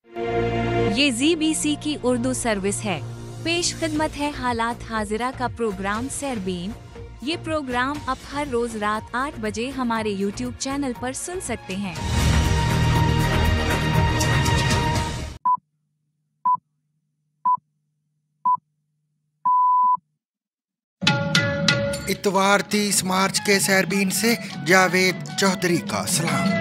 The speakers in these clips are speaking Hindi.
ये ZBC की उर्दू सर्विस है। पेश खिदमत है हालात हाजिरा का प्रोग्राम सरबीन। ये प्रोग्राम आप हर रोज रात 8 बजे हमारे YouTube चैनल पर सुन सकते हैं। इतवार 30 मार्च के सरबीन से जावेद चौधरी का सलाम।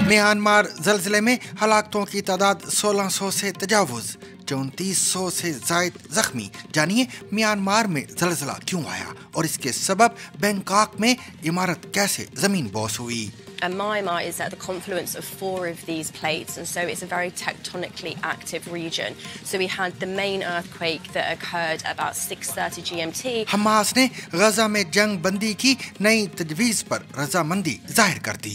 म्यांमार ज़लज़ले में हलाकतों की तादाद 1600 से तजावुज़, 3400 से ज़ायद जख्मी। जानिए म्यांमार में ज़लज़ला क्यों आया और इसके सबब बैंकॉक में इमारत कैसे ज़मीन बोस हुई। And Myanmar is at the confluence of 4 of these plates, and so it's a very tectonically active region. So we had the main earthquake that occurred about 6:30 GMT. Hamas ने गजा में जंग बंदी की नई तजवीज़ पर रजामंदी जाहिर कर दी।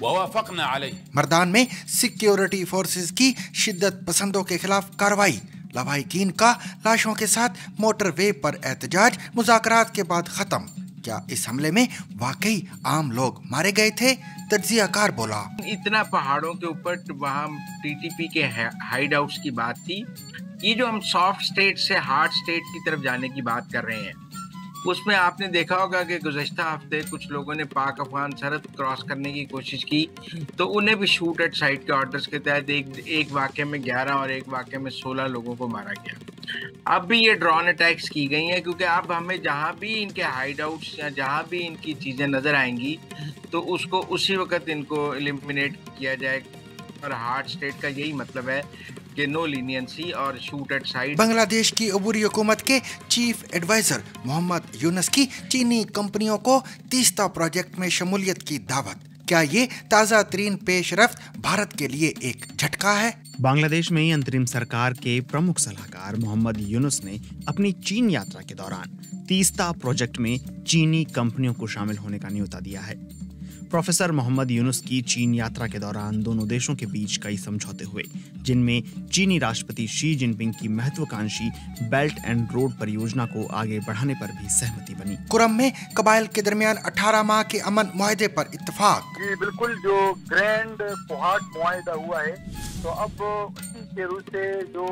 ववाफकना अलैह। मर्दान में सिक्योरिटी फोर्सेस की शिद्दत पसंदों के खिलाफ कार्रवाई। लवाहिकीन का लाशों के साथ मोटरवे पर एहतजाज मुज़ाकरात के बाद खत्म। क्या इस हमले में वाकई आम लोग मारे गए थे? तज्जियाकार बोला, इतना पहाड़ों के ऊपर वहाँ TTP के हाइड आउट्स की बात थी। ये जो हम सॉफ्ट स्टेट से हार्ड स्टेट की तरफ जाने की बात कर रहे हैं, उसमें आपने देखा होगा कि गुज़श्ता हफ्ते कुछ लोगों ने पाक अफगान सरहद क्रॉस करने की कोशिश की, तो उन्हें भी शूट एट साइट के ऑर्डर्स के तहत एक वाक़े में 11 और एक वाक़े में 16 लोगों को मारा गया। अब भी ये ड्रोन अटैक्स की गई हैं, क्योंकि अब हमें जहाँ भी इनके हाइड आउट्स या जहाँ भी इनकी चीज़ें नज़र आएंगी तो उसको उसी वक्त इनको एलिमिनेट किया जाए। और हार्ड स्टेट का यही मतलब है कि नो लीनियंसी और शूट एट साइट। बांग्लादेश की अबूरी हुकूमत के चीफ एडवाइजर मोहम्मद यूनुस की चीनी कंपनियों को तीस्ता प्रोजेक्ट में शमूलियत की दावत। क्या ये ताज़ा तरीन पेशरफ्त भारत के लिए एक झटका है? बांग्लादेश में अंतरिम सरकार के प्रमुख सलाहकार मोहम्मद यूनुस ने अपनी चीन यात्रा के दौरान तीस्ता प्रोजेक्ट में चीनी कंपनियों को शामिल होने का न्योता दिया है। प्रोफेसर मोहम्मद यूनुस की चीन यात्रा के दौरान दोनों देशों के बीच कई समझौते हुए, जिनमें चीनी राष्ट्रपति शी जिनपिंग की महत्वाकांक्षी बेल्ट एंड रोड परियोजना को आगे बढ़ाने पर भी सहमति बनी। कुरम में कबाइल के दरमियान 18 माह के अमन मुआहदे पर इत्तेफाक। जी बिल्कुल, जो ग्रैंड कोहाट मुआहदा हुआ है, तो अब के रूप से जो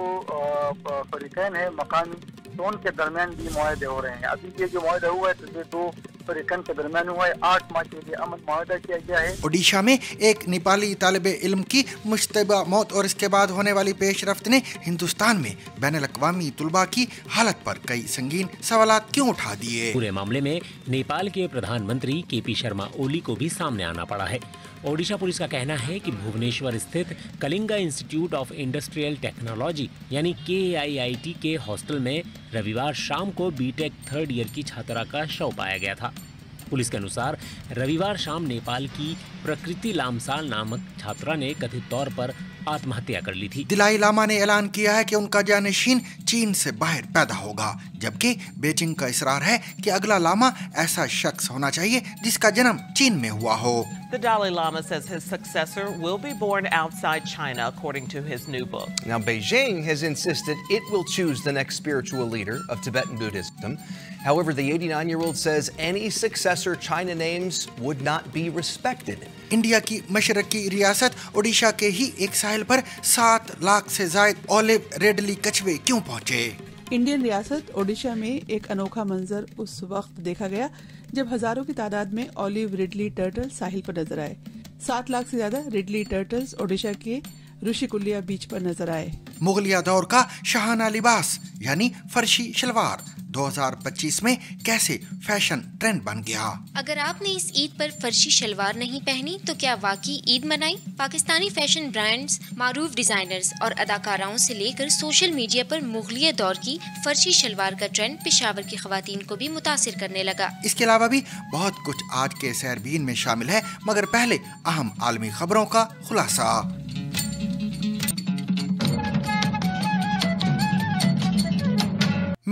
फरीकैन है मकानी, तो उनके दरमियान भी मुआहदे हो रहे हैं। अभी ये जो मुआहदा हुआ है तो ये 2 फरीकैन के दरमियान हुआ है। 8 माह के लिए अमन मुआहदा किया गया है। ओडिशा में एक नेपाली तालिबे इल्म की मुश्तबा मौत और इसके बाद होने वाली पेशरफ्त ने हिंदुस्तान में बैनुल-अक़वामी तुलबा की हालत पर कई संगीन सवालात क्यों उठा दिए। पूरे मामले में नेपाल के प्रधानमंत्री KP शर्मा ओली को भी सामने आना पड़ा है। ओडिशा पुलिस का कहना है कि भुवनेश्वर स्थित Kalinga institute of industrial technology यानी KIIT के हॉस्टल में रविवार शाम को बीटेक 3rd ईयर की छात्रा का शव पाया गया था। पुलिस के अनुसार रविवार शाम नेपाल की प्रकृति लामसाल नामक छात्रा ने कथित तौर पर आत्महत्या कर ली थी। दलाई लामा ने ऐलान किया है कि उनका जानशीन चीन से बाहर पैदा होगा, जबकि बीजिंग का इसरार है कि अगला लामा ऐसा शख्स होना चाहिए जिसका जन्म चीन में हुआ हो। The Dalai Lama says his successor will be born outside China, according to his new book. Now, Beijing has insisted it will choose the next spiritual leader of Tibetan Buddhism. However, the 89-year-old says any successor China names would not be respected. India की मशरकी रियासत ओडिशा के ही एक साहिल पर 7 लाख से ज्यादा ओलिव रेडली कछुए क्यों पहुंचे? इंडियन रियासत ओडिशा में एक अनोखा मंजर उस वक्त देखा गया जब हजारों की तादाद में ऑलिव रिडली टर्टल साहिल पर नजर आए। 7 लाख से ज्यादा रिडली टर्टल्स ओडिशा के ऋषिकुल्या बीच पर नजर आए। मुगलिया दौर का शाहाना लिबास यानी फर्शी शलवार 2025 में कैसे फैशन ट्रेंड बन गया? अगर आपने इस ईद पर फर्शी शलवार नहीं पहनी तो क्या वाकई ईद मनाई? पाकिस्तानी फैशन ब्रांड्स, मारूफ डिजाइनर्स और अदाकाराओं से लेकर सोशल मीडिया पर मुगलिया दौर की फर्शी शलवार का ट्रेंड पेशावर की खवातीन को भी मुतासिर करने लगा। इसके अलावा भी बहुत कुछ आज के सैरबीन में शामिल है, मगर पहले अहम आलमी खबरों का खुलासा।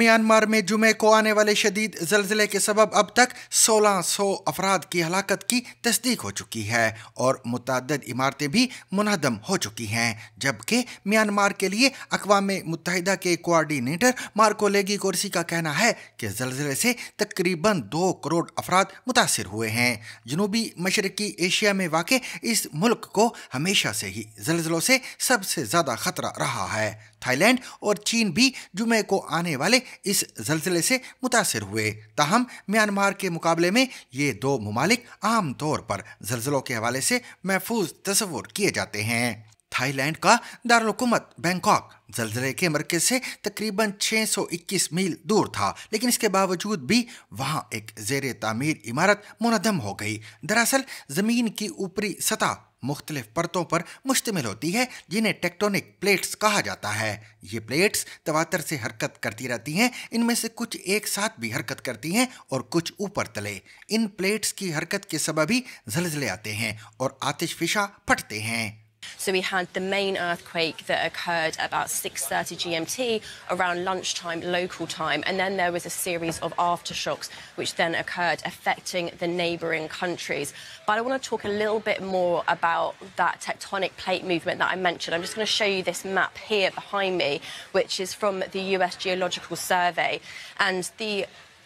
म्यांमार में जुमे को आने वाले शदीद ज़लज़ले के सबब अब तक 1600 अफराद की हलाकत की तस्दीक हो चुकी है और मुतअद्दिद इमारतें भी मुनहदम हो चुकी हैं, जबकि म्यांमार के लिए अक़वाम मुत्तहिदा के कोऑर्डिनेटर मार्को लेगी कोर्सी का कहना है कि ज़लज़ले से तकरीबन 2 करोड़ अफराद मुतासिर हुए हैं। जनूबी मशरकी एशिया में वाक़ इस मुल्क को हमेशा से ही ज़लज़लों से सबसे ज़्यादा ख़तरा रहा है। थाईलैंड और चीन भी जुमे को आने वाले इस ज़लज़ले से मुतासिर हुए, ताहम म्यांमार के मुकाबले में ये 2 ममालिक आम तौर पर ज़लज़लों के हवाले से महफूज तस्वुर किए जाते हैं। थाईलैंड का दारुल-हुकूमत बैंकॉक ज़लज़ले के मरकज़ से तकरीबन 621 मील दूर था, लेकिन इसके बावजूद भी वहाँ एक ज़ेरे तामीर इमारत मुनहदम हो गई। दरअसल ज़मीन की ऊपरी सतह मुख्तलिफ परतों पर मुश्तमिल होती है, जिन्हें टेक्टोनिक प्लेट्स कहा जाता है। ये प्लेट्स तवातर से हरकत करती रहती हैं, इनमें से कुछ एक साथ भी हरकत करती हैं और कुछ ऊपर तले। इन प्लेट्स की हरकत के सबब ही ज़लज़ले आते हैं और आतिशफ़िशा फटते हैं। So we had the main earthquake that occurred about 6:30 GMT around lunchtime local time, and then there was a series of aftershocks which then occurred affecting the neighbouring countries. But I want to talk a little bit more about that tectonic plate movement that I mentioned. I'm just going to show you this map here behind me, which is from the US Geological Survey, and the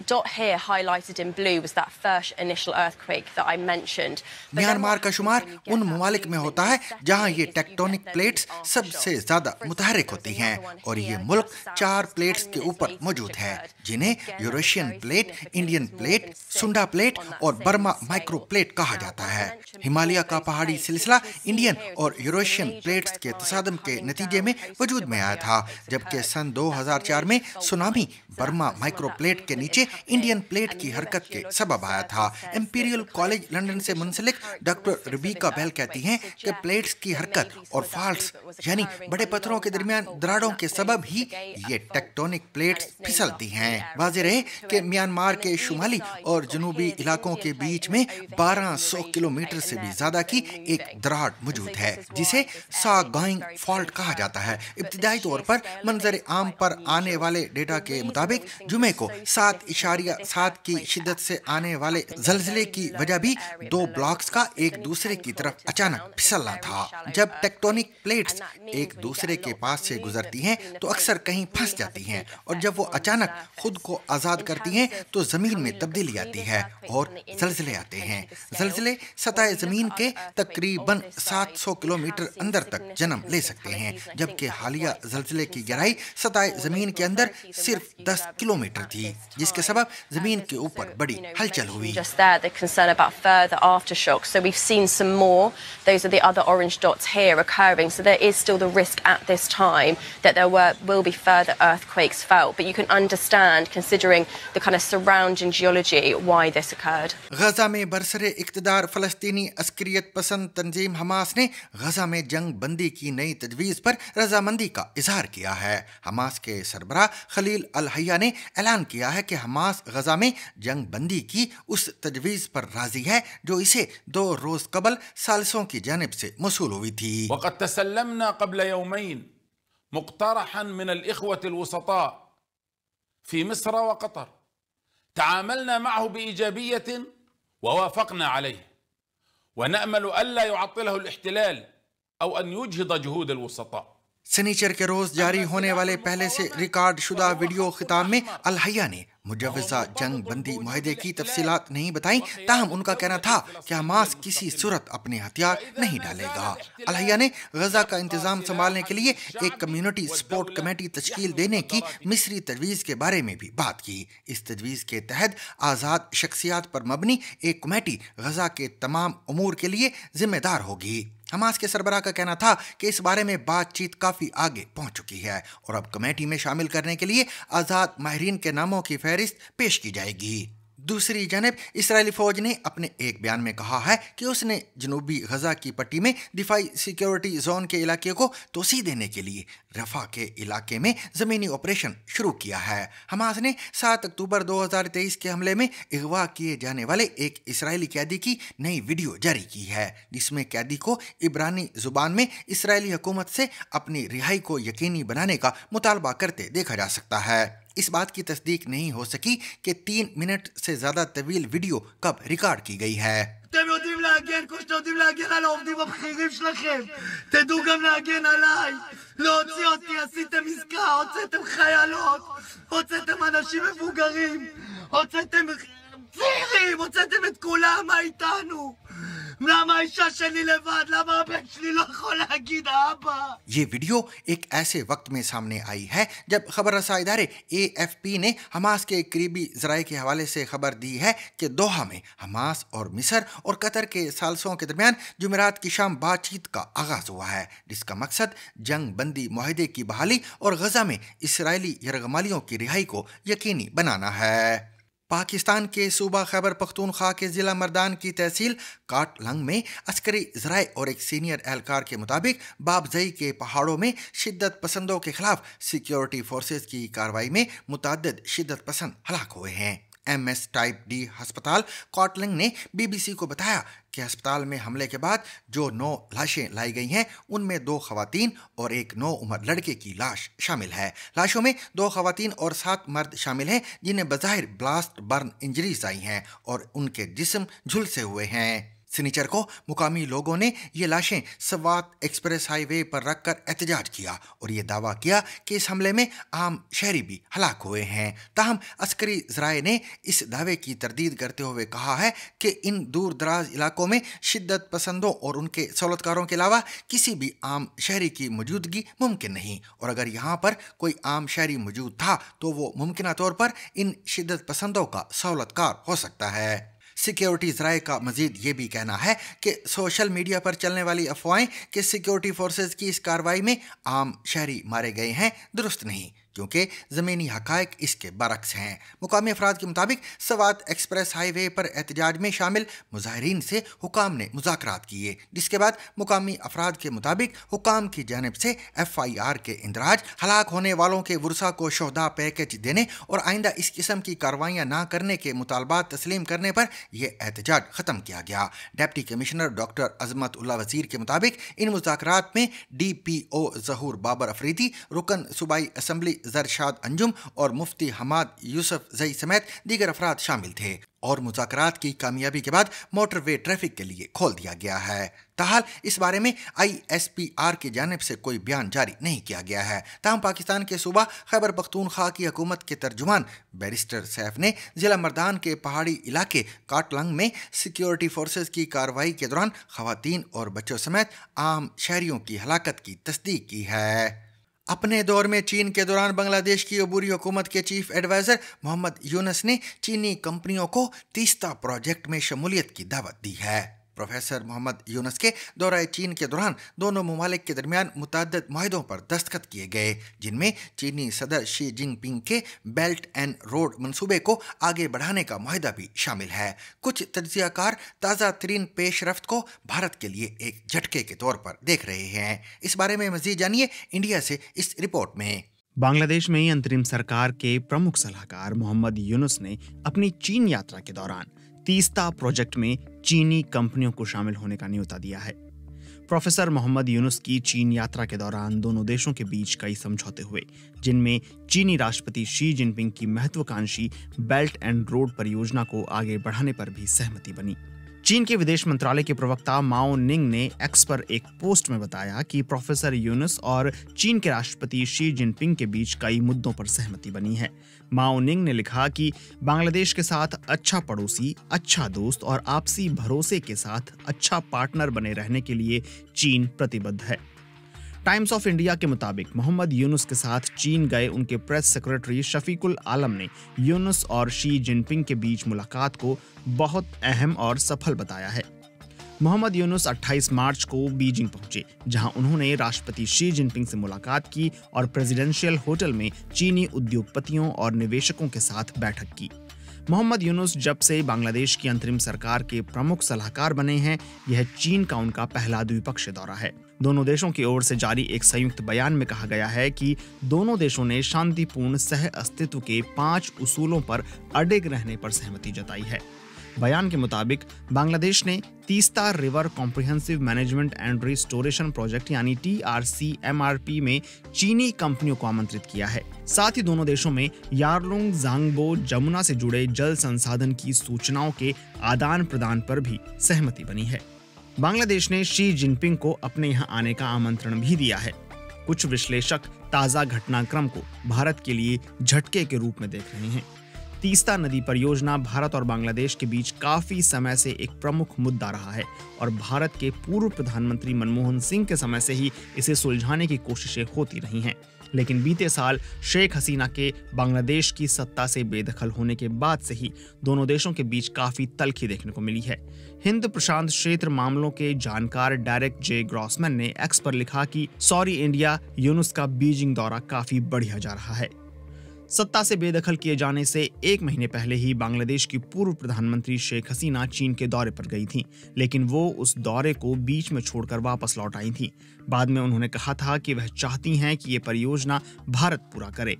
dot here highlighted in blue was that first initial earthquake that I mentioned. Myanmar का शुमार उन ममालिक में होता है जहां ये टेक्टोनिक प्लेट्स सबसे ज्यादा मुतहरिक होती हैं, और ये मुल्क 4 प्लेट्स के ऊपर मौजूद है, जिन्हें यूरेशियन प्लेट, इंडियन प्लेट, सुंडा प्लेट और बर्मा माइक्रो प्लेट कहा जाता है। हिमालय का पहाड़ी सिलसिला इंडियन और यूरेशियन प्लेट्स के तसादम के नतीजे में वजूद में आया था, जबकि सन 2004 में सुनामी बर्मा माइक्रो प्लेट के नीचे इंडियन प्लेट की हरकत के सबब आया था। इंपीरियल कॉलेज लंदन से मुंसलिक डॉक्टर रिबीका बेल कहती हैं कि प्लेट्स की हरकत और फॉल्ट्स यानी बड़े पत्थरों के दरमियान दरारों के सबब ही ये टेक्टोनिक प्लेट्स फिसलती हैं। वाज़ेह रहे कि म्यांमार के शुमाली और जनूबी इलाकों के बीच में 1200 किलोमीटर से भी ज्यादा की एक दरार मौजूद है, जिसे सागाइंग फॉल्ट कहा जाता है। इब्तिदाई तौर पर मंजर आम पर आने वाले डेटा के मुताबिक जुमे को 7.7 की शिद्दत से आने वाले ज़लज़ले की वजह भी 2 ब्लॉक्स का एक दूसरे की तरफ अचानक फिसलना था। जब टेक्टोनिक प्लेट्स एक दूसरे के पास से गुजरती हैं तो अक्सर कहीं फंस जाती हैं, और जब वो अचानक खुद को आज़ाद करती हैं तो ज़मीन में तब्दीली आती है और ज़लज़ले आते हैं। ज़लज़ले सतह ज़मीन के तकरीबन 700 किलोमीटर अंदर तक जन्म ले सकते हैं, जबकि हालिया ज़लज़ले की गहराई सतह ज़मीन के अंदर सिर्फ 10 किलोमीटर थी, जिसके सबब ज़मीन के ऊपर बड़ी हलचल हुई। Just there, the concern about further aftershocks. So we've seen some more. Those are the other orange dots here occurring. So there is still the risk at this time that there will be further earthquakes felt. But you can understand, considering the kind of surrounding geology, why this occurred. गजा में बरसरे इक़्तिदार फ़लस्तीनी अस्करियत पसंद तंजीम हमास ने गजा में जंग बंदी की नई तजवीज़ पर रजामंदी का इजहार किया है। हमास के सरबराह खलील अल हया ने ऐलान किया है कि हमास गजा में जंग बंदी की उस तजवीज़ पर राजी है जो इसे 2 रोज कबल सालिसों की जानिब से मौसूल हुई थी। वक़द तसल्लमना क़ब्ल यौमैन मुक़्तरहन मिन अल-इख़वत अल-वसता फ़ी मिस्र व क़तर तआमलना मअहु बिइजाबिय्यतिन व वाफ़क़ना अलैह व नअमल अल्ला युअत्तिलहु अल-इह्तिलाल औ अन युजहिद जुहूद अल-वसता। सनीचर के रोज जारी होने वाले पहले से रिकॉर्ड शुदा वीडियो खिताब में अल हया ने मुजव्वज़ा जंग बंदी मुआहदे की तफसीलात नहीं बताई, ताहम उनका कहना था कि हमास किसी सूरत अपने हथियार नहीं डालेगा। अल हया ने गजा का इंतजाम संभालने के लिए एक कम्युनिटी सपोर्ट कमेटी तश्कील देने की मिस्री तजवीज़ के बारे में भी बात की। इस तजवीज़ के तहत आज़ाद शख्सियात पर मबनी एक कमेटी गजा के तमाम उमूर के लिए जिम्मेदार होगी। हमास के सरबराह का कहना था कि इस बारे में बातचीत काफ़ी आगे पहुंच चुकी है और अब कमेटी में शामिल करने के लिए आज़ाद माहिरीन के नामों की फहरिस्त पेश की जाएगी। दूसरी जानब इसराइली फ़ौज ने अपने एक बयान में कहा है कि उसने जनूबी गजा की पट्टी में दिफाई सिक्योरिटी जोन के इलाके को तोसी देने के लिए रफा के इलाके में ज़मीनी ऑपरेशन शुरू किया है। हमास ने 7 अक्टूबर 2023 के हमले में अगवा किए जाने वाले एक इसराइली कैदी की नई वीडियो जारी की है, जिसमें कैदी को इब्रानी ज़ुबान में इसराइली हुकूमत से अपनी रिहाई को यकीनी बनाने का मुतालबा करते देखा जा सकता है। इस बात की तस्दीक नहीं हो सकी कि 3 मिनट से ज्यादा तवील वीडियो कब रिकॉर्ड की गई है। אתם יודעים להגן כמו שאתם יודעים להגן על העובדים הבכירים שלכם. תדעו גם להגן עליי. להוציא אותי, עשיתם עסקה, הוצאתם חיילות, הוצאתם אנשים מבוגרים, הוצאתם צעירים, הוצאתם את כולם, מה איתנו? למה האישה שלי לבד? למה הבן שלי לא יכול להגיד אבא? ये वीडियो एक ऐसे वक्त में सामने आई है जब खबर रसा इदारे AFP ने हमास के करीबी जराए के हवाले से खबर दी है कि दोहा में हमास और मिस्र और कतर के सालसों के दरमियान जुमेरात की शाम बातचीत का आगाज हुआ है, जिसका मकसद जंग बंदी मुआहदे की बहाली और गजा में इसराइली यरगमालियों की रिहाई को यकीनी बनाना है। पाकिस्तान के सूबा खैबर पख्तूनख्वा के जिला मर्दान की तहसील काटलंग में अस्करी ज़राए और एक सीनियर एहलकार के मुताबिक बाबजई के पहाड़ों में शिद्दत पसंदों के खिलाफ सिक्योरिटी फोर्सेज की कार्रवाई में मुतअद्दिद शिद्दत पसंद हलाक हुए हैं। MS टाइप D अस्पताल काटलंग ने BBC को बताया कि अस्पताल में हमले के बाद जो 9 लाशें लाई गई हैं उनमें 2 खवातीन और एक 9 उम्र लड़के की लाश शामिल है। लाशों में 2 खवातीन और 7 मर्द शामिल हैं जिन्हें बज़ाहिर ब्लास्ट बर्न इंजरीज आई हैं और उनके जिस्म झुलसे हुए हैं। शनिचर को मुकामी लोगों ने ये लाशें सवात एक्सप्रेस हाईवे पर रखकर एहतजाज किया और ये दावा किया कि इस हमले में आम शहरी भी हलाक हुए हैं। ताहम अस्करी ज़राए ने इस दावे की तरदीद करते हुए कहा है कि इन दूर दराज इलाकों में शिद्दत पसंदों और उनके सहूलतकारों के अलावा किसी भी आम शहरी की मौजूदगी मुमकिन नहीं, और अगर यहाँ पर कोई आम शहरी मौजूद था तो वो मुमकिन तौर पर इन शिद्दत पसंदों का सहूलतकार हो सकता है। सिक्योरिटी ज़राए का मजीद ये भी कहना है कि सोशल मीडिया पर चलने वाली अफवाहें कि सिक्योरिटी फोर्सेज की इस कार्रवाई में आम शहरी मारे गए हैं दुरुस्त नहीं, क्योंकि ज़मीनी हक़ाइक़ इसके बरक्स हैं। मुकामी अफराद के मुताबिक सवात एक्सप्रेस हाईवे पर एहतजाज में शामिल मुजाहिरीन से हुकाम ने मुज़ाकरात किए, जिसके बाद मुकामी अफराद के मुताबिक हुकाम की जानिब से FIR के इंदराज, हलाक होने वालों के वरसा को शोहदा पैकेज देने और आइंदा इस किस्म की कार्रवाइयाँ ना करने के मुतालबात तस्लीम करने पर यह एहतजाज ख़त्म किया गया। डिप्टी कमिश्नर डॉक्टर अजमत उल्ला वज़ीर के मुताबिक इन मुज़ाकरात में DPO ज़हूर बाबर अफरीदी, रुकन सूबाई असम्बली जरशाद अंजुम और मुफ्ती हमाद यूसुफ जई समेत दीगर अफराद शामिल थे और मुज़ाकरात की कामयाबी के बाद मोटरवे ट्रैफिक के लिए खोल दिया गया है। ताहाल इस बारे में ISPR की जानिब से कोई बयान जारी नहीं किया गया है। ताहम पाकिस्तान के सूबा खैबर पख्तूनख्वा की हुकूमत के तर्जुमान बैरिस्टर सैफ ने जिला मर्दान के पहाड़ी इलाके काटलंग में सिक्योरिटी फोर्सेज की कार्रवाई के दौरान खवातीन और बच्चों समेत आम शहरियों की हलाकत की तस्दीक की है। अपने दौर में चीन के दौरान बांग्लादेश की अबूरी हुकूमत के चीफ एडवाइज़र मोहम्मद यूनुस ने चीनी कंपनियों को तीस्ता प्रोजेक्ट में शमूलियत की दावत दी है। प्रोफेसर मोहम्मद यूनुस के दौरे चीन के दौरान दोनों ममालिक के दरमियान मुतअद्दिद मुआहदों पर दस्तखत किए गए, जिनमें चीनी सदर शी जिनपिंग के बेल्ट एंड रोड मंसूबे को आगे बढ़ाने का मुआहदा भी शामिल है। कुछ तज्ज़ियाकार ताज़ा तरीन पेशरफ्त को भारत के लिए एक झटके के तौर पर देख रहे हैं। इस बारे में मज़ीद जानिए इंडिया से इस रिपोर्ट में। बांग्लादेश में अंतरिम सरकार के प्रमुख सलाहकार मोहम्मद यूनुस ने अपनी चीन यात्रा के दौरान तीस्ता प्रोजेक्ट में चीनी कंपनियों को शामिल होने का न्योता दिया है। प्रोफेसर मोहम्मद यूनुस की चीन यात्रा के दौरान दोनों देशों के बीच कई समझौते हुए, जिनमें चीनी राष्ट्रपति शी जिनपिंग की महत्वाकांक्षी बेल्ट एंड रोड परियोजना को आगे बढ़ाने पर भी सहमति बनी। चीन के विदेश मंत्रालय के प्रवक्ता माओ निंग ने एक्स पर एक पोस्ट में बताया कि प्रोफेसर यूनुस और चीन के राष्ट्रपति शी जिनपिंग के बीच कई मुद्दों पर सहमति बनी है। माओ निंग ने लिखा कि बांग्लादेश के साथ अच्छा पड़ोसी, अच्छा दोस्त और आपसी भरोसे के साथ अच्छा पार्टनर बने रहने के लिए चीन प्रतिबद्ध है। टाइम्स ऑफ इंडिया के मुताबिक मोहम्मद यूनुस के साथ चीन गए उनके प्रेस सेक्रेटरी शफीकुल आलम ने यूनुस और शी जिनपिंग के बीच मुलाकात को बहुत अहम और सफल बताया है। मोहम्मद यूनुस 28 मार्च को बीजिंग पहुंचे, जहां उन्होंने राष्ट्रपति शी जिनपिंग से मुलाकात की और प्रेसिडेंशियल होटल में चीनी उद्योगपतियों और निवेशकों के साथ बैठक की। मोहम्मद यूनुस जब से बांग्लादेश की अंतरिम सरकार के प्रमुख सलाहकार बने हैं, यह चीन का उनका पहला द्विपक्षीय दौरा है। दोनों देशों की ओर से जारी एक संयुक्त बयान में कहा गया है कि दोनों देशों ने शांतिपूर्ण सह अस्तित्व के 5 उसूलों पर अडिग रहने पर सहमति जताई है। बयान के मुताबिक बांग्लादेश ने Teesta river comprehensive management and restoration project यानी TRCMRP में चीनी कंपनियों को आमंत्रित किया है। साथ ही दोनों देशों में यारलुंग जांगबो जमुना से जुड़े जल संसाधन की सूचनाओं के आदान प्रदान पर भी सहमति बनी है। बांग्लादेश ने शी जिनपिंग को अपने यहाँ आने का आमंत्रण भी दिया है। कुछ विश्लेषक ताजा घटनाक्रम को भारत के लिए झटके के रूप में देख रहे हैं। तीस्ता नदी परियोजना भारत और बांग्लादेश के बीच काफी समय से एक प्रमुख मुद्दा रहा है और भारत के पूर्व प्रधानमंत्री मनमोहन सिंह के समय से ही इसे सुलझाने की कोशिशें होती रही हैं। लेकिन बीते साल शेख हसीना के बांग्लादेश की सत्ता से बेदखल होने के बाद से ही दोनों देशों के बीच काफी तल्खी देखने को मिली है। हिंद प्रशांत क्षेत्र मामलों के जानकार डेरेक जे ग्रॉसमैन ने एक्स पर लिखा कि सॉरी इंडिया यूनुस का बीजिंग दौरा काफी बढ़िया जा रहा है। सत्ता से बेदखल किए जाने से एक महीने पहले ही बांग्लादेश की पूर्व प्रधानमंत्री शेख हसीना चीन के दौरे पर गई थीं, लेकिन वो उस दौरे को बीच में छोड़कर वापस लौट आई थीं। बाद में उन्होंने कहा था कि वह चाहती हैं कि ये परियोजना भारत पूरा करे।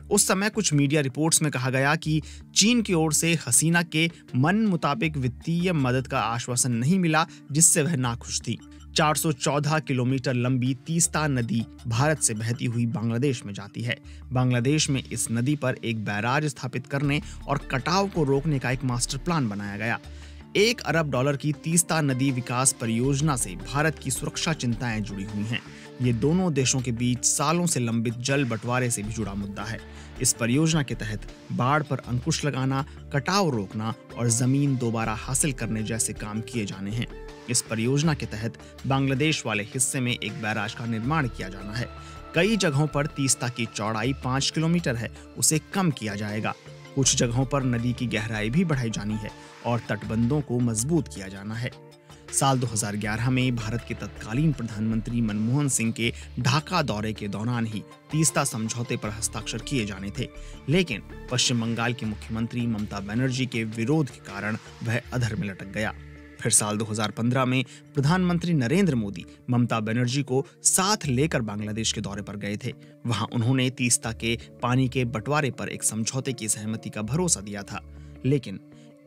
उस समय कुछ मीडिया रिपोर्ट्स में कहा गया कि चीन की ओर से हसीना के मन मुताबिक वित्तीय मदद का आश्वासन नहीं मिला, जिससे वह नाखुश थी। 414 किलोमीटर लंबी तीस्ता नदी भारत से बहती हुई बांग्लादेश में जाती है। बांग्लादेश में इस नदी पर एक बैराज स्थापित करने और कटाव को रोकने का एक मास्टर प्लान बनाया गया। $1 अरब की तीस्ता नदी विकास परियोजना से भारत की सुरक्षा चिंताएं जुड़ी हुई हैं। ये दोनों देशों के बीच सालों से लंबित जल बंटवारे से भी जुड़ा मुद्दा है। इस परियोजना के तहत बाढ़ पर अंकुश लगाना, कटाव रोकना और जमीन दोबारा हासिल करने जैसे काम किए जाने हैं। इस परियोजना के तहत बांग्लादेश वाले हिस्से में एक बैराज का निर्माण किया जाना है। कई जगहों पर तीस्ता की चौड़ाई 5 किलोमीटर है, उसे कम किया जाएगा। कुछ जगहों पर नदी की गहराई भी बढ़ाई जानी है और तटबंधों को मजबूत किया जाना है। साल 2011 में भारत के तत्कालीन प्रधानमंत्री मनमोहन सिंह के ढाका दौरे के दौरान ही तीस्ता समझौते पर हस्ताक्षर किए जाने थे, लेकिन पश्चिम बंगाल की मुख्यमंत्री ममता बनर्जी के विरोध के कारण वह अधर में लटक गया। फिर साल 2015 में प्रधानमंत्री नरेंद्र मोदी ममता बनर्जी को साथ लेकर बांग्लादेश के दौरे पर गए थे। वहां उन्होंने तीस्ता के पानी के बंटवारे पर एक समझौते की सहमति का भरोसा दिया था, लेकिन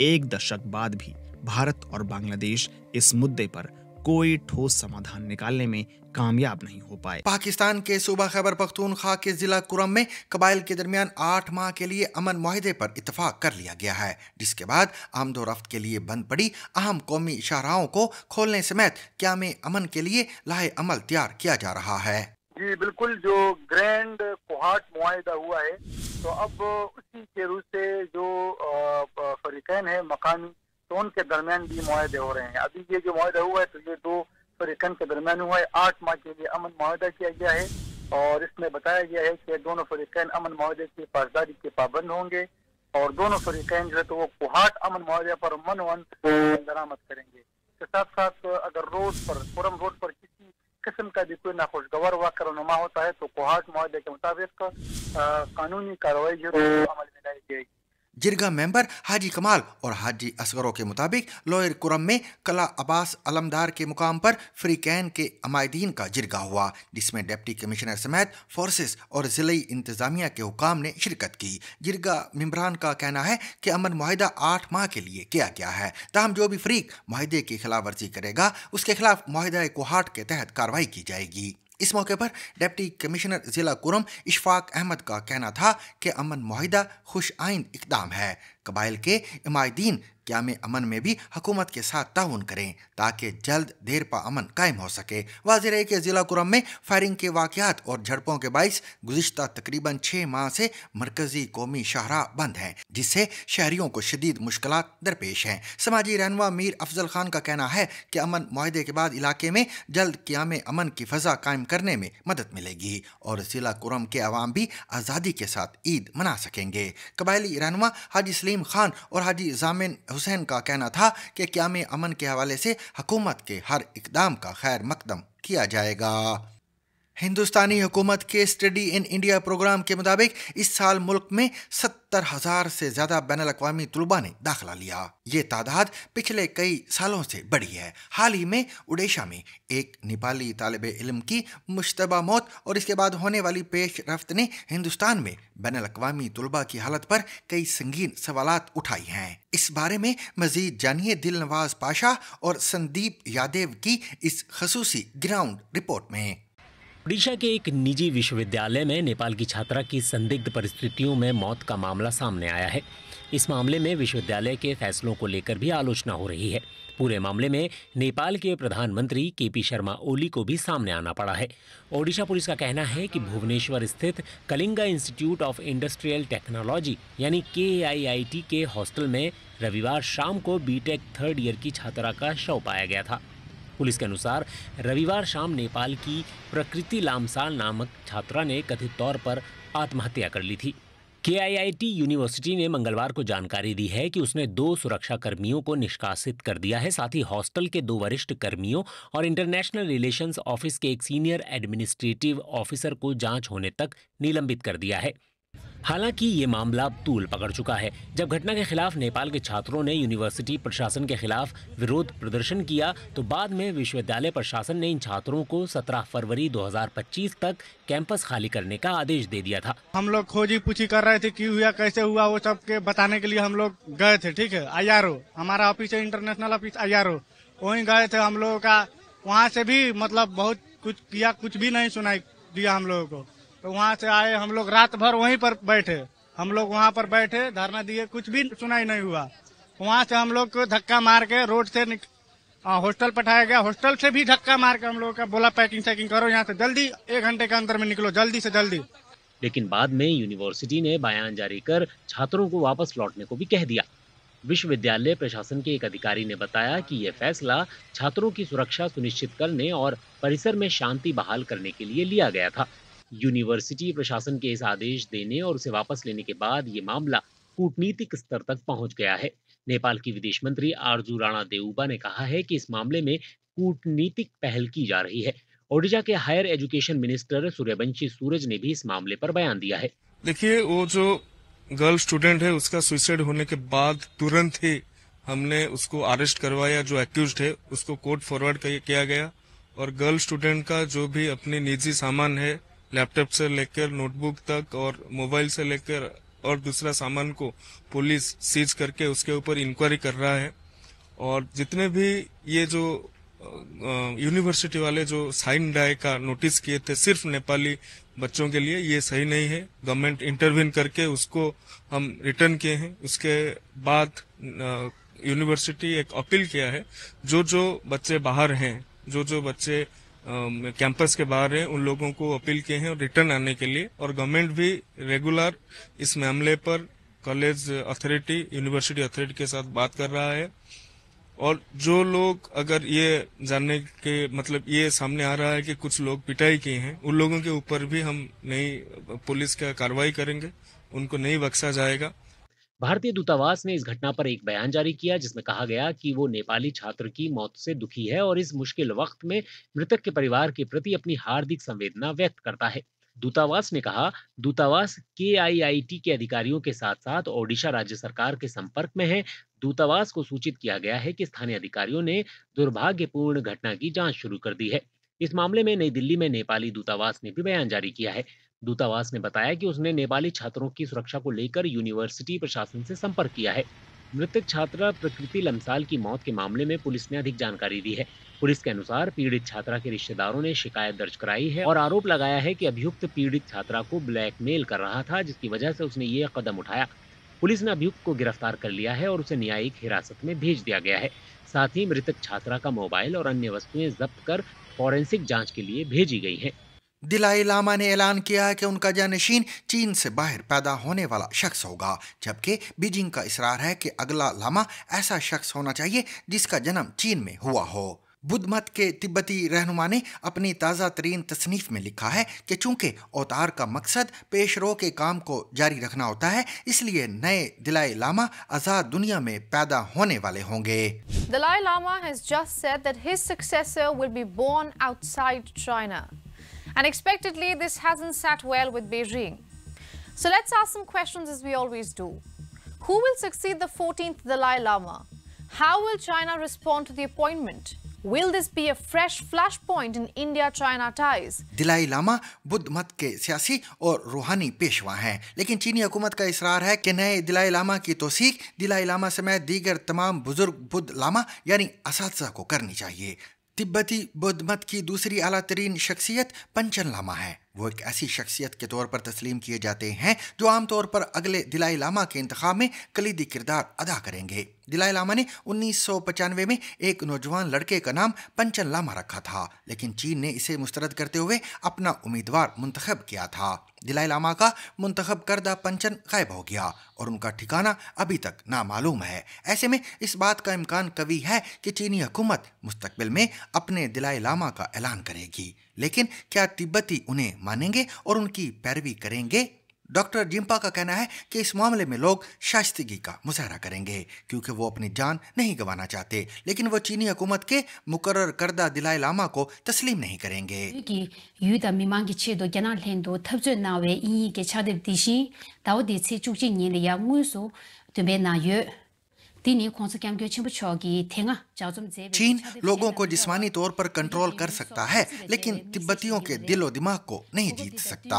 एक दशक बाद भी भारत और बांग्लादेश इस मुद्दे पर कोई ठोस समाधान निकालने में कामयाब नहीं हो पाए। पाकिस्तान के सूबा खैबर पख्तूनख्वा के जिला कुरम में कबाइल के दरमियान 8 माह के लिए अमन मुआहदे पर इत्तफाक कर लिया गया है, जिसके बाद आमदोरफ्त के लिए बंद पड़ी अहम कौमी शाहराहों को खोलने समेत क़याम अमन के लिए लाहे अमल तैयार किया जा रहा है। जी बिल्कुल, जो ग्रैंड कोहाट मुआहिदा हुआ है तो अब उसी के रूप से जो फरीकैन है मकामी तो उनके दरमियान भी मुआहदे हो रहे हैं। अभी ये जो मुआहदा हुआ है तो ये 2 फरीकैन के दरमियान हुआ है। 8 माह के लिए अमन मुआहदा किया गया है और इसमें बताया गया है कि दोनों फरीकैन अमन मुआहदे की पासदारी के पाबंद होंगे और दोनों फरीकैन जो है तो वो कोहाट अमन मुआहदे पर मन दरामद करेंगे। इसके साथ साथ अगर कुरम रोड पर किसी किस्म का भी कोई नाखुशगवार वाक़या रहनुमा होता है तो कोहाट मुआहदे के मुताबिक कानूनी कार्रवाई जो अमल में लाई जाएगी। जिरगा मेंबर हाजी कमाल और हाजी असगरों के मुताबिक लोअर कुरम में कला अब्बास अलमदार के मुकाम पर फ्रीकैन के अमायदीन का जिरगा हुआ, जिसमें डिप्टी कमिश्नर समेत फोर्सेस और जिले इंतजामिया के हुकाम ने शिरकत की। जिरगा मेंबरान का कहना है कि अमन मुआहिदा 8 माह के लिए किया गया है, ताहम जो भी फरीक मुआहिदे की खिलाफ वर्जी करेगा उसके खिलाफ मुआहिदा कोहाट के तहत कार्रवाई की जाएगी। इस मौके पर डिप्टी कमिश्नर जिला कुरम इशफाक अहमद का कहना था कि अमन मुआहिदा खुश आइन इकदाम है। कबाइल के इमायदीन क़याम अमन में भी हुकूमत के साथ ताउन करें ताकि जल्द देर पा अमन कायम हो सके। वाज़ेह है कि जिला कुरम में फायरिंग के वाक़यात और झड़पों के बाइस गुज़िश्ता तकरीबन 6 माह से मरकजी कौमी शाहराह बंद हैं, जिससे शहरियों को शदीद मुश्किलात दरपेश हैं। समाजी रहनुमा मीर अफजल खान का कहना है कि अमन मुआहिदे के बाद इलाके में जल्द क़याम अमन की फ़ज़ा कायम करने में मदद मिलेगी और जिला कुरम के अवाम भी आज़ादी के साथ ईद मना सकेंगे। कबायली रहनुमा हाजी सलीम खान और हाजी जामिन हुसैन का कहना था कि क़याम अमन के हवाले से हुकूमत के हर इकदाम का खैर मकदम किया जाएगा। हिंदुस्तानी हुकूमत के स्टडी इन इंडिया प्रोग्राम के मुताबिक इस साल मुल्क में 70,000 से ज्यादा बैनुल-अक़वामी तलबा ने दाखिला लिया। ये तादाद पिछले कई सालों से बढ़ी है। हाल ही में ओडिशा में एक नेपाली तालिबे इल्म की मुश्तबा मौत और इसके बाद होने वाली पेशरफ्त ने हिंदुस्तान में बैनुल-अक़वामी तलबा की हालत पर कई संगीन सवालात उठाई हैं। इस बारे में मजीद जानिए दिलनवाज पाशा और संदीप यादव की इस खसूसी ग्राउंड रिपोर्ट में। ओडिशा के एक निजी विश्वविद्यालय में नेपाल की छात्रा की संदिग्ध परिस्थितियों में मौत का मामला सामने आया है। इस मामले में विश्वविद्यालय के फैसलों को लेकर भी आलोचना हो रही है। पूरे मामले में नेपाल के प्रधानमंत्री केपी शर्मा ओली को भी सामने आना पड़ा है। ओडिशा पुलिस का कहना है कि भुवनेश्वर स्थित Kalinga institute of industrial technology यानी KIIT के हॉस्टल में रविवार शाम को बीटेक 3rd ईयर की छात्रा का शव पाया गया था। पुलिस के अनुसार रविवार शाम नेपाल की प्रकृति लामसाल नामक छात्रा ने कथित तौर पर आत्महत्या कर ली थी। KIIT यूनिवर्सिटी ने मंगलवार को जानकारी दी है कि उसने 2 सुरक्षा कर्मियों को निष्कासित कर दिया है। साथ ही हॉस्टल के 2 वरिष्ठ कर्मियों और इंटरनेशनल रिलेशंस ऑफिस के एक सीनियर एडमिनिस्ट्रेटिव ऑफिसर को जांच होने तक निलंबित कर दिया है। हालांकि ये मामला अब तूल पकड़ चुका है। जब घटना के खिलाफ नेपाल के छात्रों ने यूनिवर्सिटी प्रशासन के खिलाफ विरोध प्रदर्शन किया तो बाद में विश्वविद्यालय प्रशासन ने इन छात्रों को 17 फरवरी 2025 तक कैंपस खाली करने का आदेश दे दिया था। हम लोग खोजी पूछी कर रहे थे, क्यों हुआ, कैसे हुआ, वो सब के बताने के लिए हम लोग गए थे। ठीक है, IRO हमारा ऑफिस है, इंटरनेशनल ऑफिस IRO, वहीं गए थे हम लोगों का। वहाँ से भी मतलब बहुत कुछ किया, कुछ भी नहीं सुनाई दिया हम लोगों को। तो वहाँ से आए हम लोग, रात भर वहीं पर बैठे, हम लोग वहाँ पर बैठे, धरना दिए, कुछ भी सुनाई नहीं हुआ। वहाँ से हम लोग को धक्का मार के रोड से हॉस्टल पठाया गया। हॉस्टल से भी धक्का मार के हम लोग का बोला पैकिंग शैकिंग करो, यहाँ से जल्दी 1 घंटे के अंदर में निकलो, जल्दी से जल्दी। लेकिन बाद में यूनिवर्सिटी ने बयान जारी कर छात्रों को वापस लौटने को भी कह दिया। विश्वविद्यालय प्रशासन के एक अधिकारी ने बताया कि यह फैसला छात्रों की सुरक्षा सुनिश्चित करने और परिसर में शांति बहाल करने के लिए लिया गया था। यूनिवर्सिटी प्रशासन के इस आदेश देने और उसे वापस लेने के बाद ये मामला कूटनीतिक स्तर तक पहुंच गया है। नेपाल की विदेश मंत्री आरजू राणा देउबा ने कहा है कि इस मामले में कूटनीतिक पहल की जा रही है। ओडिशा के हायर एजुकेशन मिनिस्टर सूर्यवंशी सूरज ने भी इस मामले पर बयान दिया है। देखिए, वो जो गर्ल स्टूडेंट है उसका सुसाइड होने के बाद तुरंत ही हमने उसको अरेस्ट करवाया। जो एक्यूज्ड है उसको कोर्ट फॉरवर्ड किया गया और गर्ल स्टूडेंट का जो भी अपनी निजी सामान है, लैपटॉप से लेकर नोटबुक तक और मोबाइल से लेकर और दूसरा सामान को पुलिस सीज करके उसके ऊपर इंक्वायरी कर रहा है। और जितने भी ये जो यूनिवर्सिटी वाले जो साइन डाई का नोटिस किए थे सिर्फ नेपाली बच्चों के लिए, ये सही नहीं है। गवर्नमेंट इंटरवीन करके उसको हम रिटर्न किए हैं। उसके बाद यूनिवर्सिटी एक अपील किया है, जो बच्चे बाहर हैं, जो बच्चे कैंपस के बाहर हैं, उन लोगों को अपील किए हैं रिटर्न आने के लिए। और गवर्नमेंट भी रेगुलर इस मामले पर कॉलेज अथॉरिटी, यूनिवर्सिटी अथॉरिटी के साथ बात कर रहा है। और जो लोग अगर ये जानने के मतलब ये सामने आ रहा है कि कुछ लोग पिटाई किए हैं, उन लोगों के ऊपर भी हम नई पुलिस का कार्रवाई करेंगे, उनको नहीं बख्शा जाएगा। भारतीय दूतावास ने इस घटना पर एक बयान जारी किया जिसमें कहा गया कि वो नेपाली छात्र की मौत से दुखी है और इस मुश्किल वक्त में मृतक के परिवार के प्रति अपनी हार्दिक संवेदना व्यक्त करता है। दूतावास ने कहा, दूतावास KIIT के अधिकारियों के साथ साथ ओडिशा राज्य सरकार के संपर्क में है। दूतावास को सूचित किया गया है कि स्थानीय अधिकारियों ने दुर्भाग्यपूर्ण घटना की जांच शुरू कर दी है। इस मामले में नई दिल्ली में नेपाली दूतावास ने भी बयान जारी किया है। दूतावास ने बताया कि उसने नेपाली छात्रों की सुरक्षा को लेकर यूनिवर्सिटी प्रशासन से संपर्क किया है। मृतक छात्रा प्रकृति लम्साल की मौत के मामले में पुलिस ने अधिक जानकारी दी है। पुलिस के अनुसार पीड़ित छात्रा के रिश्तेदारों ने शिकायत दर्ज कराई है और आरोप लगाया है कि अभियुक्त पीड़ित छात्रा को ब्लैकमेल कर रहा था, जिसकी वजह से उसने ये कदम उठाया। पुलिस ने अभियुक्त को गिरफ्तार कर लिया है और उसे न्यायिक हिरासत में भेज दिया गया है। साथ ही मृतक छात्रा का मोबाइल और अन्य वस्तुएं जब्त कर फॉरेंसिक जांच के लिए भेजी गई हैं। दलाई लामा ने ऐलान किया कि उनका जानशीन चीन से बाहर पैदा होने वाला शख्स होगा, जबकि बीजिंग का इसरार है कि अगला लामा ऐसा शख्स होना चाहिए जिसका जन्म चीन में हुआ हो। बुद्ध मत के तिब्बती रहनुमा ने अपनी ताज़ा तरीन तसनीफ में लिखा है कि चूंकि अवतार का मकसद पेशरो के काम को जारी रखना होता है, इसलिए नए दलाई लामा आज़ाद दुनिया में पैदा होने वाले होंगे। Dalai Lama has just said that his successor will be born outside China. And expectedly, this hasn't sat well with Beijing. So let's ask some questions as we always do. Who will succeed the 14th Dalai Lama? How will China respond to the appointment? Will this be a fresh flashpoint in India-China ties? दिलाई लामा बुद्ध मत के सियासी और रूहानी पेशवा हैं, लेकिन चीनी हुकूमत का इसरार है कि नए दिलाई लामा की तौसीक दिलाई लामा समेत दीगर तमाम बुजुर्ग बुद्ध लामा यानी असातिज़ा को करनी चाहिए। तिब्बती बुद्ध मत की दूसरी आला तरीन शख्सियत पंचन लामा है। वो एक ऐसी शख्सियत के तौर पर तस्लीम किए जाते हैं जो आमतौर पर अगले दिलाई लामा के इंतखाब में कलीदी किरदार अदा करेंगे। दिलाई लामा ने 1995 में एक नौजवान लड़के का नाम पंचन लामा रखा था, लेकिन चीन ने इसे मुस्तरद करते हुए अपना उम्मीदवार मुंतखब किया था। दिलाई लामा का मुंतखब करदा पंचन गायब हो गया और उनका ठिकाना अभी तक नामालूम है। ऐसे में इस बात का इम्कान कवी है कि चीनी हुकूमत मुस्तकबिल में अपने दिलाई लामा का ऐलान करेगी, लेकिन क्या तिब्बती उन्हें मानेंगे और उनकी पैरवी करेंगे? डॉक्टर जिम्पा का कहना है कि इस मामले में लोग शाइस्तगी का मुजाहरा करेंगे क्योंकि वो अपनी जान नहीं गंवाना चाहते, लेकिन वो चीनी हुकूमत के मुकर्रर करदा दिलाई लामा को तस्लीम नहीं करेंगे। चीन लोगों को जिस्मानी तौर पर कंट्रोल कर सकता है, लेकिन तिब्बतियों के दिलो दिमाग को नहीं जीत सकता।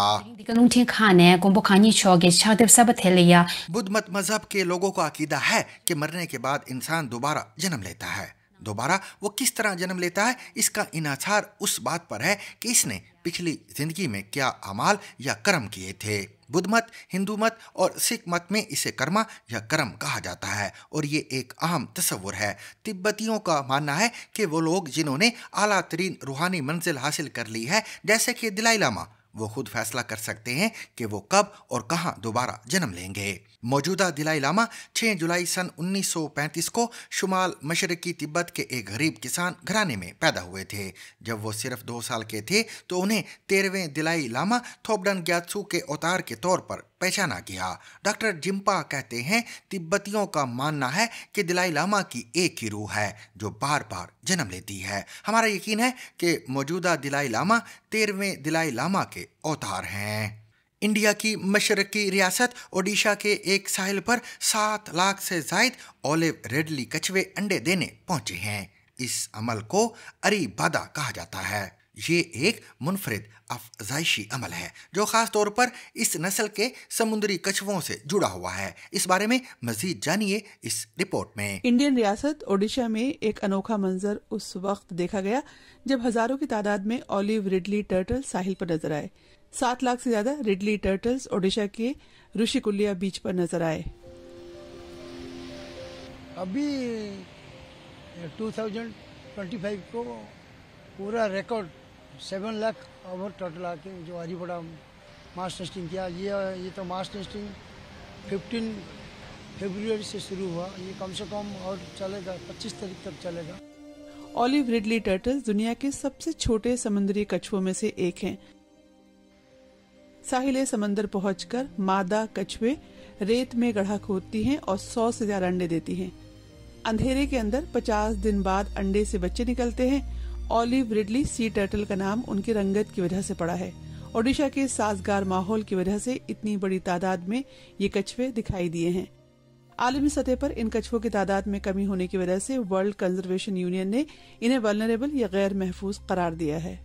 बुद्ध मत मजहब के लोगों का अकीदा है कि मरने के बाद इंसान दोबारा जन्म लेता है। दोबारा वो किस तरह जन्म लेता है, इसका इन्हासार उस बात पर है कि इसने पिछली जिंदगी में क्या अमाल या कर्म किए थे। बुद्ध मत, हिंदू मत और सिख मत में इसे कर्मा या कर्म कहा जाता है और ये एक अहम तस्वुर है। तिब्बतियों का मानना है कि वो लोग जिन्होंने आला तरीन रूहानी मंजिल हासिल कर ली है, जैसे कि दिलाई लामा, वो खुद फैसला कर सकते हैं कि वो कब और कहां दोबारा जन्म लेंगे। मौजूदा दिलाई लामा 6 जुलाई सन 1935 को शुमाल मशरकी तिब्बत के एक गरीब किसान घराने में पैदा हुए थे। जब वो सिर्फ 2 साल के थे तो उन्हें 13वें दिलाई लामा थोबडन ग्यात्सू के अवतार के तौर पर पहचाना गया। डॉक्टर जिम्पा कहते हैं तिब्बतियों का मानना है कि दिलाई लामा की एक ही रूह है जो बार बार जन्म लेती है। हमारा यकीन है कि मौजूदा दिलाई लामा 13वें दिलाई लामा के अवतार हैं। इंडिया की मशरकी रियासत ओडिशा के एक साहिल पर 7 लाख से जायद ओलिव रेडली कछुए अंडे देने पहुंचे हैं। इस अमल को अरी बादा कहा जाता है। ये एक मुनफरिद अफजाइशी अमल है जो खास तौर पर इस नस्ल के समुद्री कछुओं से जुड़ा हुआ है। इस बारे में मजीद जानिए इस रिपोर्ट में। इंडियन रियासत ओडिशा में एक अनोखा मंजर उस वक्त देखा गया जब हजारों की तादाद में ओलिव रिडली टर्टल साहिल पर नजर आए। 7 लाख से ज्यादा रिडली टर्टल्स ओडिशा के ऋषिकुल्या बीच पर नजर आए। अभी 2025 को पूरा रिकॉर्ड 7 लाख ओवर टर्टल आके जो आज बड़ा मास टेस्टिंग किया। ये तो मास टेस्टिंग 15 फरवरी से शुरू हुआ। ये कम से कम और चलेगा 25 तारीख तक चलेगा। ओलिव रिडली टर्टल्स दुनिया के सबसे छोटे समुद्री कछुओं में से एक हैं। साहिल समंदर पहुंचकर मादा कछुए रेत में गड्ढा खोदती हैं और 100 से ज्यादा अंडे देती हैं। अंधेरे के अंदर 50 दिन बाद अंडे से बच्चे निकलते हैं। ओलिव रिडली सी टर्टल का नाम उनकी रंगत की वजह से पड़ा है। ओडिशा के साजगार माहौल की वजह से इतनी बड़ी तादाद में ये कछुए दिखाई दिए हैं। आलमी सतह पर इन कछुओं की तादाद में कमी होने की वजह से वर्ल्ड कंजर्वेशन यूनियन ने इन्हें वल्नरेबल या गैर महफूज करार दिया है।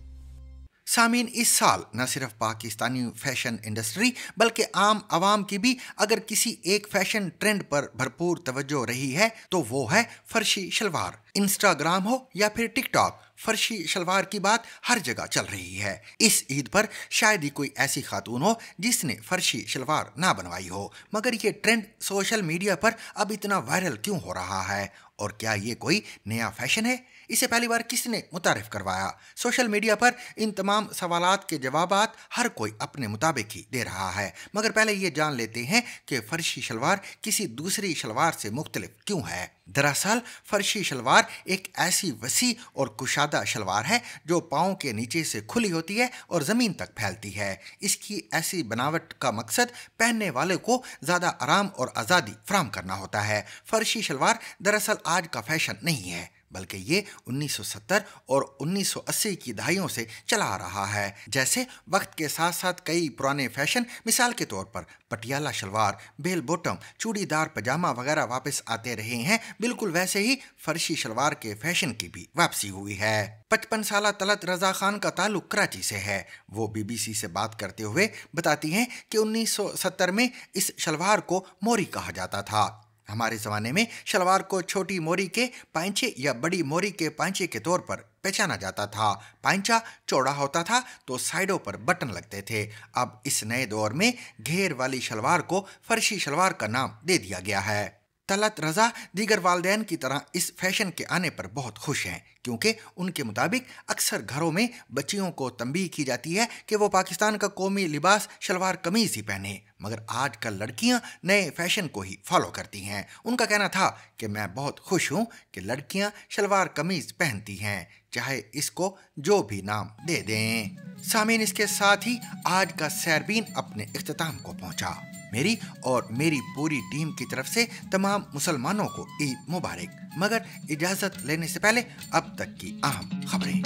सामीन, इस साल न सिर्फ पाकिस्तानी फैशन इंडस्ट्री बल्कि आम आवाम की भी अगर किसी एक फैशन ट्रेंड पर भरपूर तवज्जो रही है तो वो है फर्शी शलवार। इंस्टाग्राम हो या फिर टिकटॉक, फर्शी शलवार की बात हर जगह चल रही है। इस ईद पर शायद ही कोई ऐसी खातून हो जिसने फर्शी शलवार ना बनवाई हो, मगर ये ट्रेंड सोशल मीडिया पर अब इतना वायरल क्यों हो रहा है और क्या ये कोई नया फैशन है? इसे पहली बार किसने मुतारिफ करवाया? सोशल मीडिया पर इन तमाम सवालात के जवाबात हर कोई अपने मुताबिक ही दे रहा है, मगर पहले ये जान लेते हैं कि फर्शी शलवार किसी दूसरी शलवार से मुख्तलिफ क्यों है। दरअसल फर्शी शलवार एक ऐसी वसी और कुशादा शलवार है जो पाँव के नीचे से खुली होती है और ज़मीन तक फैलती है। इसकी ऐसी बनावट का मकसद पहनने वाले को ज़्यादा आराम और आज़ादी फराहम करना होता है। फर्शी शलवार दरअसल आज का फैशन नहीं है बल्कि ये 1970 और 1980 की दहाइयों से चला आ रहा है। जैसे वक्त के साथ साथ कई पुराने फैशन, मिसाल के तौर पर पटियाला शलवार, बेल बॉटम, चूड़ीदार पजामा वगैरह वापस आते रहे हैं, बिल्कुल वैसे ही फर्शी शलवार के फैशन की भी वापसी हुई है। 55 साल तलत रजा खान का ताल्लुक कराची से है। वो BBC से बात करते हुए बताती हैं कि 1970 में इस शलवार को मोरी कहा जाता था। हमारे ज़माने में शलवार को छोटी मोरी के पांचे या बड़ी मोरी के पांचे के तौर पर पहचाना जाता था। पांचा चौड़ा होता था तो साइडों पर बटन लगते थे। अब इस नए दौर में घेर वाली शलवार को फर्शी शलवार का नाम दे दिया गया है। तलत रजा दीगर वालिदैन की तरह इस फैशन के आने पर बहुत खुश हैं, क्योंकि उनके मुताबिक अक्सर घरों में बच्चियों को तंबीह की जाती है कि वो पाकिस्तान का कौमी लिबास शलवार कमीज ही पहने, मगर आजकल लड़कियां नए फैशन को ही फॉलो करती हैं। उनका कहना था कि मैं बहुत खुश हूं कि लड़कियां शलवार कमीज पहनती हैं, चाहे इसको जो भी नाम दे दें। सामीन, इसके साथ ही आज का सैरबीन अपने इख्तिताम को पहुंचा। मेरी और मेरी पूरी टीम की तरफ से तमाम मुसलमानों को ईद मुबारक। मगर इजाजत लेने से पहले अब तक की अहम खबरें।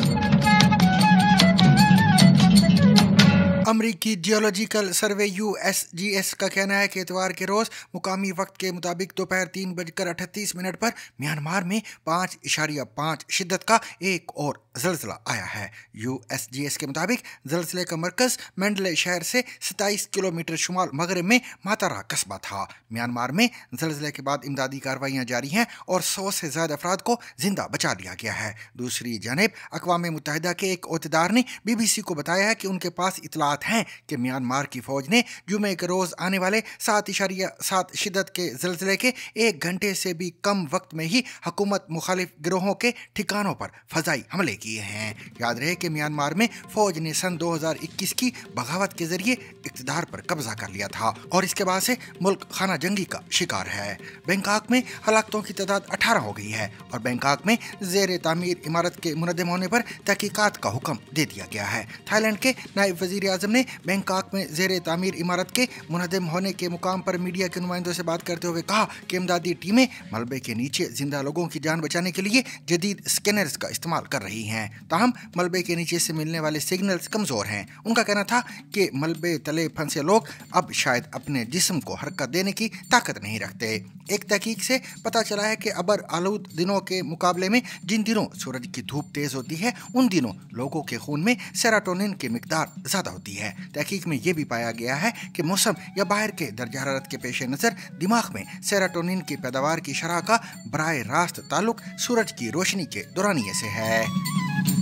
अमरीकी जियोलॉजिकल सर्वे USGS का कहना है कि इतवार के रोज मुकामी वक्त के मुताबिक दोपहर 3:38 पर म्यांमार में 5.5 शिद्दत का एक और जल्जला आया है। USGS के मुताबिक जल्जले का मरकज मंडले शहर से 27 किलोमीटर शुमाल मगरब में मातारा कस्बा था। म्यांमार में जल्जले के बाद इमदादी कार्रवाइयां जारी हैं और 100 से ज्यादा अफराद को जिंदा बचा लिया गया है। दूसरी जानिब अक़वाम मुत्तहिदा के एक ओहदेदार ने BBC को बताया है कि उनके पास इतलात हैं कि म्यांमार की फौज ने जुमे के रोज आने वाले 7.7 शिद्दत के जल्जले के 1 घंटे से भी कम वक्त में ही हुकूमत मुखालिफ गिरोहों के ठिकानों पर फजाई हमले किए हैं। याद रहे कि म्यांमार में फौज ने सन 2021 की बगावत के जरिए इक़्तिदार पर कब्जा कर लिया था और इसके बाद से मुल्क खाना जंगी का शिकार है। बैंकॉक में हलाकतों की तादाद 18 हो गई है और बैंकॉक में ज़ेर तामीर इमारत के मुनद्दम होने पर तहकीकात का हुक्म दे दिया गया है। थाईलैंड के नायब वज़ीर आज़म ने बैंकॉक में ज़ेर तामीर इमारत के मुनद्दम होने के मुकाम पर मीडिया के नुमाइंदों से बात करते हुए कहा कि इमदादी टीमें मलबे के नीचे जिंदा लोगों की जान बचाने के लिए जदीद स्कैनर्स का इस्तेमाल कर रही हैं। ताहम मलबे के नीचे से मिलने वाले सिग्नल्स कमज़ोर हैं। उनका कहना था कि मलबे तले फंसे लोग अब शायद अपने जिस्म को हरकत देने की ताकत नहीं रखते। एक तहकीक से पता चला है कि अबर आलूद दिनों के मुकाबले में जिन दिनों सूरज की धूप तेज होती है उन दिनों लोगों के खून में सेरोटोनिन की मिकदार ज़्यादा होती है। तहकीक में यह भी पाया गया है कि मौसम या बाहर के दर्जा हरारत के पेश नज़र दिमाग में सेरोटोनिन की पैदावार की शरह का बराह रास्त ताल्लुक सूरज की रोशनी के दौरानिये से है।